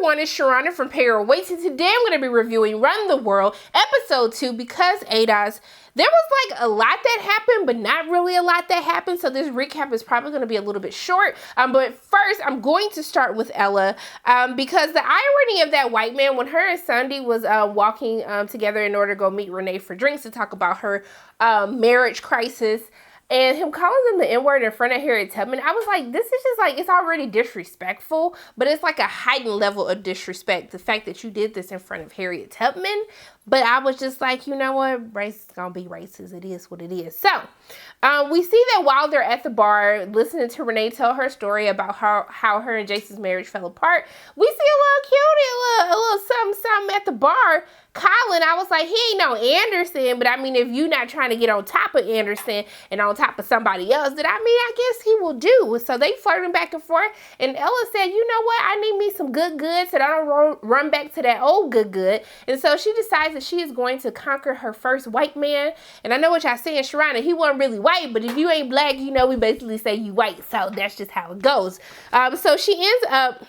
everyone, it's Sharana from Pay Your Weights, and today I'm going to be reviewing Run the World Episode 2 because ADOS. There was like a lot that happened, but not really a lot that happened, so this recap is probably going to be a little bit short. But first, I'm going to start with Ella because the irony of that white man, when her and Sunday was walking together in order to go meet Renee for drinks to talk about her marriage crisis, and him calling them the N-word in front of Harriet Tubman, I was like, this is just like, it's already disrespectful, but it's like a heightened level of disrespect. The fact that you did this in front of Harriet Tubman. But I was just like, you know what? Race is going to be racist. It is what it is. So, we see that while they're at the bar, listening to Renee tell her story about how her and Jason's marriage fell apart, we see a little cutie, a little something at the bar. Colin, I was like, he ain't no Anderson, but I mean, if you not trying to get on top of Anderson and on top of somebody else, then I mean, I guess he will do. So they flirting back and forth, and Ella said, you know what? I need me some good so that I don't run back to that old good. And so she decides that she is going to conquer her first white man. And I know what y'all saying, Sharana, he wasn't really white, but if you ain't black, you know, we basically say you white. So that's just how it goes. So she ends up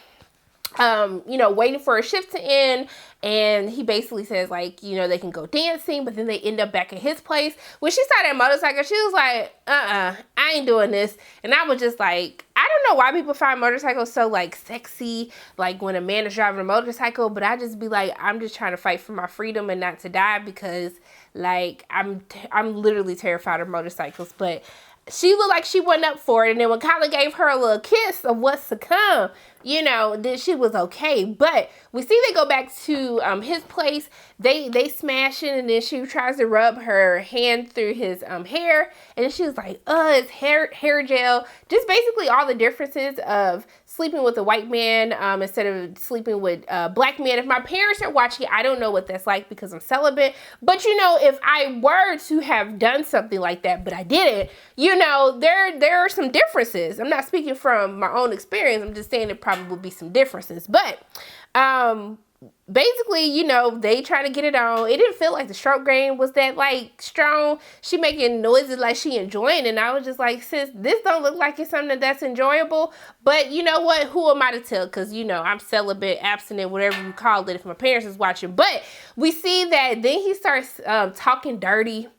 waiting for a shift to end, and he basically says, like, you know, they can go dancing, but then they end up back at his place. When she saw that motorcycle, she was like, I ain't doing this. And I was just like, I don't know why people find motorcycles so, like, sexy, like, when a man is driving a motorcycle, but I just be like, I'm just trying to fight for my freedom and not to die, because, like, I'm literally terrified of motorcycles. But she looked like she wasn't up for it. And then when Colin gave her a little kiss of what's to come, you know, then she was okay. But we see they go back to his place. They smash it, and then she tries to rub her hand through his hair. And then she was like, it's hair gel. Just basically all the differences of sleeping with a white man instead of sleeping with a black man. If my parents are watching, I don't know what that's like because I'm celibate. But, you know, if I were to have done something like that, but I didn't, you know, there are some differences. I'm not speaking from my own experience. I'm just saying there probably would be some differences. But basically, you know, they try to get it on. It didn't feel like the stroke game was that, like, strong. She making noises like she enjoying it. And I was just like, sis, this don't look like it's something that's enjoyable. But you know what? Who am I to tell? Because, you know, I'm celibate, abstinent, whatever you call it, if my parents is watching. But we see that then he starts talking dirty.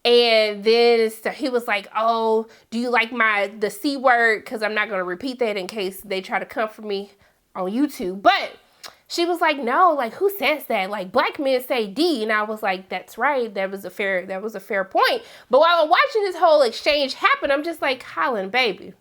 And then he was like, oh, do you like the C word? Because I'm not going to repeat that in case they try to come for me on YouTube. But she was like, no, like, who says that? Like, black men say D. And I was like, that's right. That was a fair point. But while I'm watching this whole exchange happen, I'm just like, Colin, baby,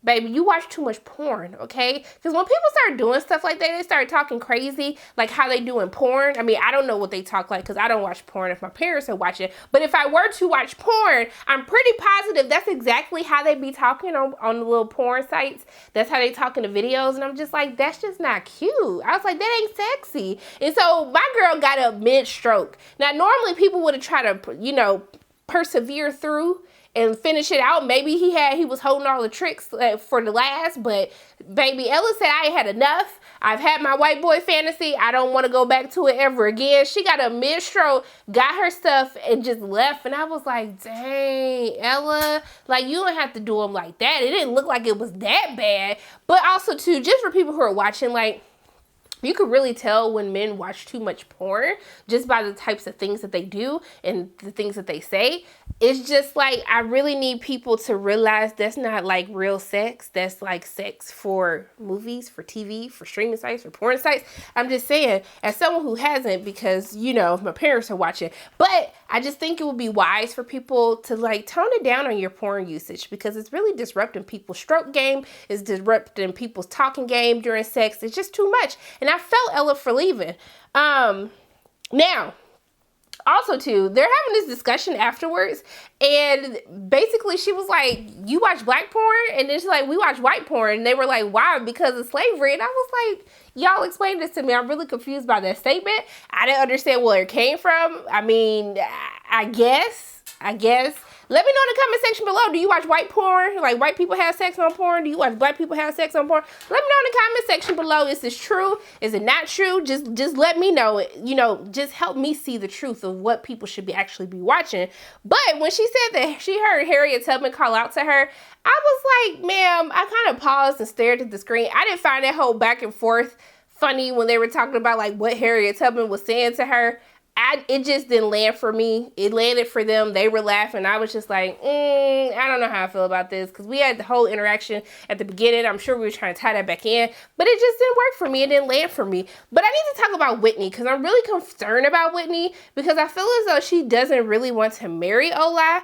you watch too much porn, okay? Because when people start doing stuff like that, they start talking crazy, like how they do in porn. I mean, I don't know what they talk like because I don't watch porn if my parents are watching. But if I were to watch porn, I'm pretty positive that's exactly how they be talking on the little porn sites. That's how they talk in the videos. And I'm just like, that's just not cute. I was like, that ain't sexy. And so my girl got up mid-stroke. Now, normally people would have tried to, you know, persevere through and finish it out. Maybe he was holding all the tricks for the last, but baby, Ella said, I ain't had enough. I've had my white boy fantasy. I don't want to go back to it ever again. She got a mid-stroke, got her stuff, and just left. And I was like, dang, Ella, like, you don't have to do them like that. It didn't look like it was that bad. But also, too, just for people who are watching, like, you could really tell when men watch too much porn just by the types of things that they do and the things that they say. It's just like, I really need people to realize that's not like real sex. That's like sex for movies, for TV, for streaming sites, for porn sites. I'm just saying, as someone who hasn't, because, you know, my parents are watching, but I just think it would be wise for people to, like, tone it down on your porn usage, because it's really disrupting people's stroke game. It's disrupting people's talking game during sex. It's just too much. And I felt Ella for leaving. Now, also, too, they're having this discussion afterwards, and basically she was like, you watch black porn? And then she's like, we watch white porn. And they were like, why? Because of slavery. And I was like, y'all explain this to me. I'm really confused by that statement. I didn't understand where it came from. I mean, I guess. Let me know in the comment section below. Do you watch white porn? Like, white people have sex on porn? Do you watch black people have sex on porn? Let me know in the comment section below. Is this true? Is it not true? Just let me know. You know, just help me see the truth of what people should actually be watching. But when she said that she heard Harriet Tubman call out to her, I was like, ma'am, I kind of paused and stared at the screen. I didn't find that whole back and forth funny when they were talking about like what Harriet Tubman was saying to her. It just didn't land for me. It landed for them. They were laughing. I was just like, I don't know how I feel about this, because we had the whole interaction at the beginning. I'm sure we were trying to tie that back in, but it just didn't work for me. It didn't land for me. But I need to talk about Whitney, because I'm really concerned about Whitney, because I feel as though she doesn't really want to marry Ola.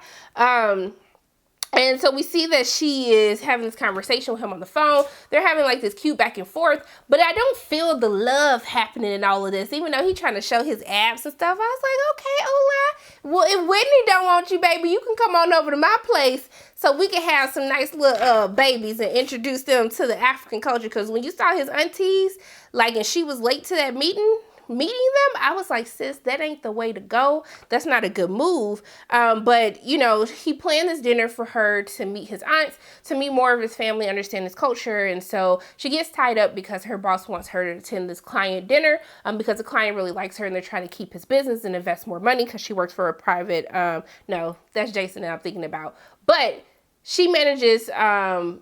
And so we see that she is having this conversation with him on the phone. They're having like this cute back and forth, but I don't feel the love happening in all of this, even though he's trying to show his abs and stuff. I was like, okay, Ola, well, if Whitney don't want you, baby, you can come on over to my place so we can have some nice little babies and introduce them to the African culture. Because when you saw his aunties, like, and she was late to that meeting them, I was like, sis, that ain't the way to go. That's not a good move. But, you know, he planned this dinner for her to meet his aunts, to meet more of his family, understand his culture. And so she gets tied up because her boss wants her to attend this client dinner because the client really likes her and they're trying to keep his business and invest more money because she works for a private, no, that's Jason that I'm thinking about. But she manages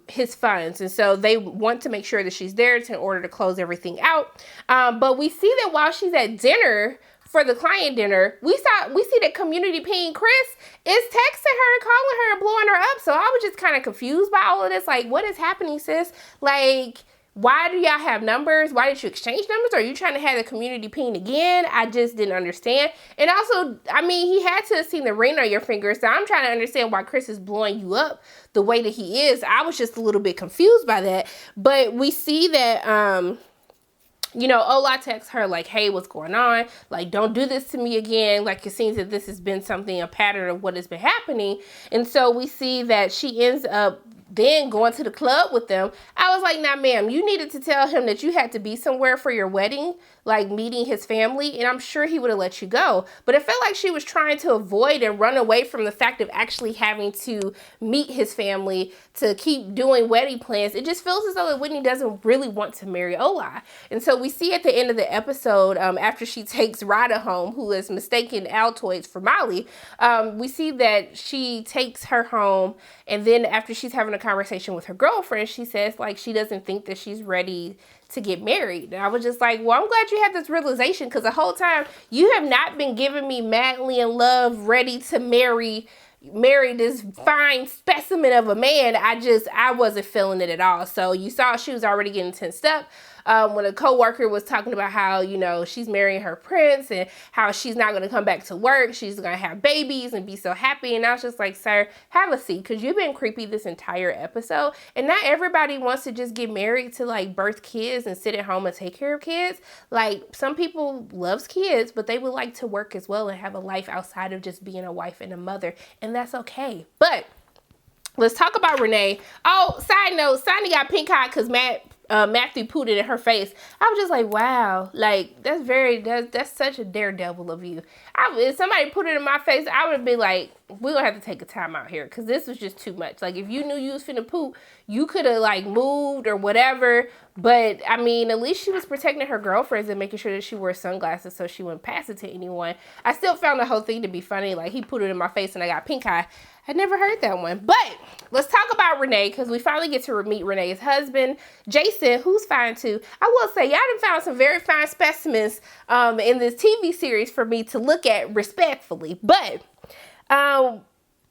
his funds, and so they want to make sure that she's there in order to close everything out. But we see that while she's at dinner for the client dinner, we see that community ping Chris is texting her and calling her and blowing her up. So I was just kind of confused by all of this. Like, what is happening, sis? Like, why do y'all have numbers? Why did you exchange numbers? Are you trying to have the community ping again? I just didn't understand. And also, I mean, he had to have seen the ring on your finger. So I'm trying to understand why Chris is blowing you up the way that he is. I was just a little bit confused by that. But we see that, you know, Ola texts her like, hey, what's going on? Like, don't do this to me again. Like, it seems that this has been something, a pattern of what has been happening. And so we see that she ends up then going to the club with them. I was like, nah, ma'am, you needed to tell him that you had to be somewhere for your wedding, like meeting his family, and I'm sure he would have let you go. But it felt like she was trying to avoid and run away from the fact of actually having to meet his family to keep doing wedding plans. It just feels as though that Whitney doesn't really want to marry Ola. And so we see at the end of the episode, after she takes Rada home, who is mistaken Altoids for Molly, we see that she takes her home, and then after she's having a conversation with her girlfriend, she says like she doesn't think that she's ready to get married. And I was just like, well, I'm glad you had this realization, because the whole time you have not been giving me madly in love, ready to marry this fine specimen of a man. I wasn't feeling it at all. So you saw she was already getting tensed up when a coworker was talking about how, you know, she's marrying her prince and how she's not going to come back to work. She's going to have babies and be so happy. And I was just like, sir, have a seat, because you've been creepy this entire episode. And not everybody wants to just get married to like birth kids and sit at home and take care of kids. Like, some people loves kids, but they would like to work as well and have a life outside of just being a wife and a mother. And that's okay. But let's talk about Renee. Oh, side note, Sonny got pink eye because Matthew put it in her face. I was just like, wow, like that's such a daredevil of you. If somebody put it in my face, I would be like, we're gonna have to take a time out here, because this was just too much. Like, if you knew you was finna poop, you could have like moved or whatever. But I mean, at least she was protecting her girlfriends and making sure that she wore sunglasses so she wouldn't pass it to anyone. I still found the whole thing to be funny. Like, he put it in my face and I got pink eye. I never heard that one. But let's talk about Renee, because we finally get to meet Renee's husband, Jason, who's fine too. I will say, y'all done found some very fine specimens in this TV series for me to look at respectfully. But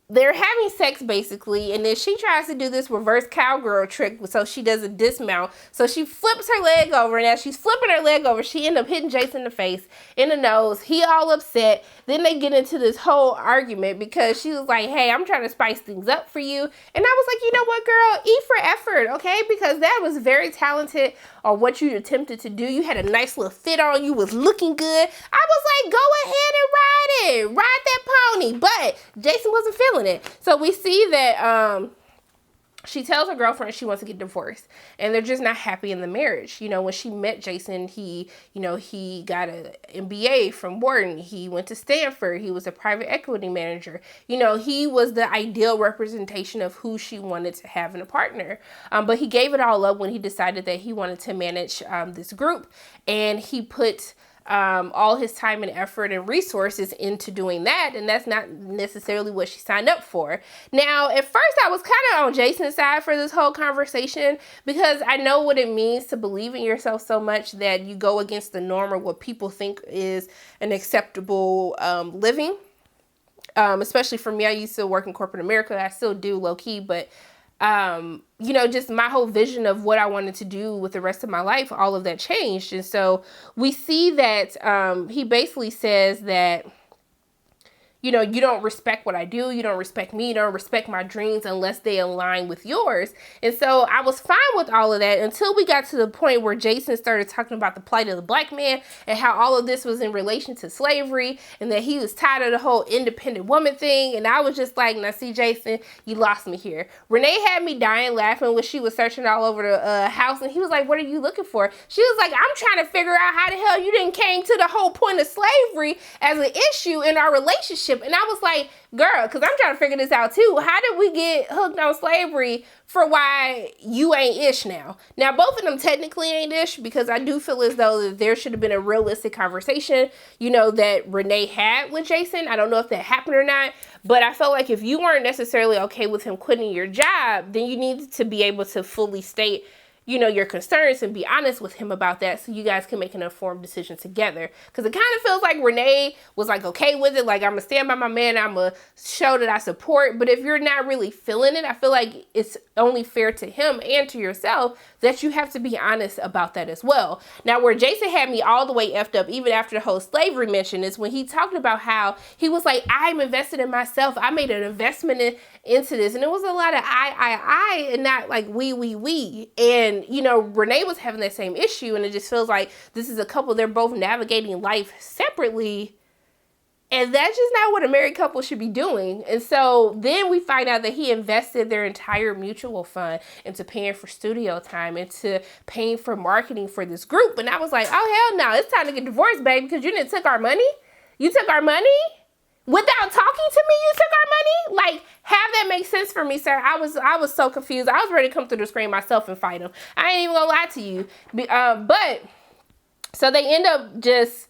they're having sex basically, and then she tries to do this reverse cowgirl trick so she doesn't dismount. So she flips her leg over, and as she's flipping her leg over, she ends up hitting Jason in the face, in the nose. He all upset. Then they get into this whole argument because she was like, hey, I'm trying to spice things up for you. And I was like, you know what, girl? E for effort, okay? Because that was very talented on what you attempted to do. You had a nice little fit on. You was looking good. I was like, go ahead and ride it. Ride that pony. But Jason wasn't feeling it. So we see that she tells her girlfriend she wants to get divorced, and they're just not happy in the marriage. You know, when she met Jason, he got an MBA from Wharton. He went to Stanford. He was a private equity manager. You know, he was the ideal representation of who she wanted to have in a partner. But he gave it all up when he decided that he wanted to manage this group, and he put all his time and effort and resources into doing that, and that's not necessarily what she signed up for. Now, at first, I was kind of on Jason's side for this whole conversation because I know what it means to believe in yourself so much that you go against the norm or what people think is an acceptable living. Especially for me, I used to work in corporate America. I still do low key, but you know, just my whole vision of what I wanted to do with the rest of my life, all of that changed. And so we see that he basically says that, you know, you don't respect what I do. You don't respect me. You don't respect my dreams unless they align with yours. And so I was fine with all of that until we got to the point where Jason started talking about the plight of the black man and how all of this was in relation to slavery and that he was tired of the whole independent woman thing. And I was just like, now see, Jason, you lost me here. Renee had me dying laughing when she was searching all over the house. And he was like, what are you looking for? She was like, I'm trying to figure out how the hell you didn't came to the whole point of slavery as an issue in our relationship. And I was like, girl, because I'm trying to figure this out too. How did we get hooked on slavery for why you ain't ish now? Now, both of them technically ain't ish because I do feel as though that there should have been a realistic conversation, you know, that Renee had with Jason. I don't know if that happened or not, but I felt like if you weren't necessarily okay with him quitting your job, then you needed to be able to fully state, you know, your concerns and be honest with him about that so you guys can make an informed decision together. Because it kind of feels like Renee was like okay with it, like I'm gonna stand by my man, I'm gonna show that I support. But if you're not really feeling it, I feel like it's only fair to him and to yourself that you have to be honest about that as well. Now, where Jason had me all the way effed up, even after the whole slavery mention, is when he talked about how he was like, I'm invested in myself. I made an investment into this. And it was a lot of I, and not like we. And, you know, Renee was having that same issue. And it just feels like this is a couple, they're both navigating life separately. And that's just not what a married couple should be doing. And so then we find out that he invested their entire mutual fund into paying for studio time, into paying for marketing for this group. And I was like, oh, hell no, it's time to get divorced, baby, because you didn't took our money. You took our money without talking to me. You took our money. Like, have that make sense for me, sir. I was so confused. I was ready to come through the screen myself and fight him. I ain't even gonna lie to you. But so they end up just,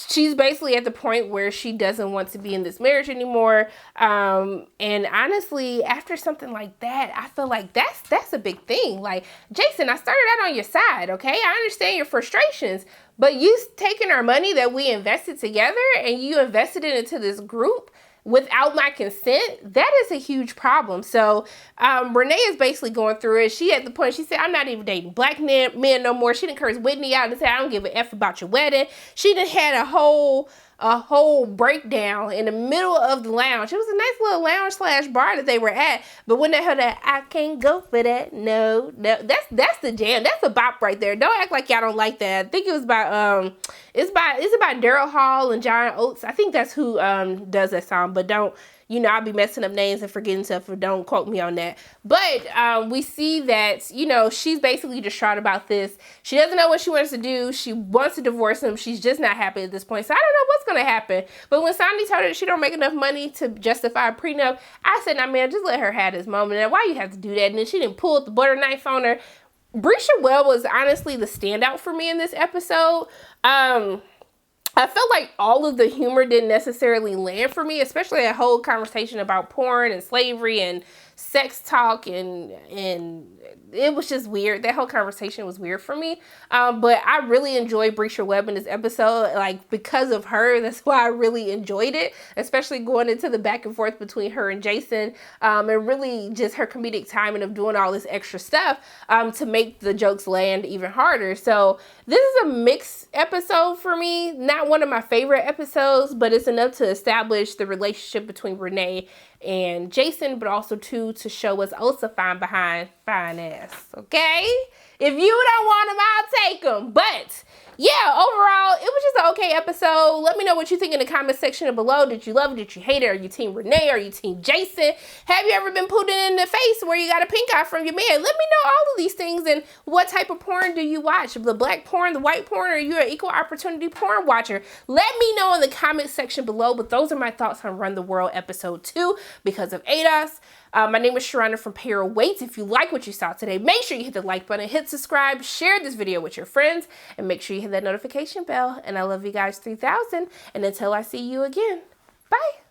she's basically at the point where she doesn't want to be in this marriage anymore. And honestly, after something like that, I feel like that's a big thing. Like, Jason, I started out on your side, okay? I understand your frustrations, but you taking our money that we invested together and you invested it into this group without my consent, that is a huge problem. So Renee is basically going through it. She at the point, she said, I'm not even dating black men no more. She didn't curse Whitney out and say, I don't give a F about your wedding. She done had a whole breakdown in the middle of the lounge. It was a nice little lounge / bar that they were at. But when they heard that, I can't go for that. No, that's the jam. That's a bop right there. Don't act like y'all don't like that. I think it was by it's about Daryl Hall and John Oates. I think that's who does that song. But don't, you know, I'll be messing up names and forgetting stuff, or don't quote me on that. But we see that, you know, she's basically distraught about this. She doesn't know what she wants to do. She wants to divorce him. She's just not happy at this point. So I don't know what's going to happen. But when Sandy told her that she don't make enough money to justify a prenup, I said, nah, man, just let her have this moment. And why you have to do that? And then she didn't pull the butter knife on her. Brisha Well was honestly the standout for me in this episode. I felt like all of the humor didn't necessarily land for me, especially that whole conversation about porn and slavery and sex talk, and it was just weird. That whole conversation was weird for me. But I really enjoyed Brisha Webb in this episode. Like, because of her, that's why I really enjoyed it, especially going into the back and forth between her and Jason, and really just her comedic timing of doing all this extra stuff to make the jokes land even harder. So this is a mixed episode for me. Not one of my favorite episodes, but it's enough to establish the relationship between Renee and Jason, but also to show us Osa fine behind fine ass, okay? If you don't want them, I'll take them. But yeah, overall, it was just an okay episode. Let me know what you think in the comment section below. Did you love it? Did you hate it? Are you team Renee? Are you team Jason? Have you ever been pooted in the face where you got a pink eye from your man? Let me know all of these things, and what type of porn do you watch? The black porn, the white porn, or are you an equal opportunity porn watcher? Let me know in the comment section below. But those are my thoughts on Run the World episode 2 because of ADOS. My name is Sharonda from Para Waits. If you like what you saw today, make sure you hit the like button, hit subscribe, share this video with your friends, and make sure you hit that notification bell. And I love you guys 3000. And until I see you again, bye.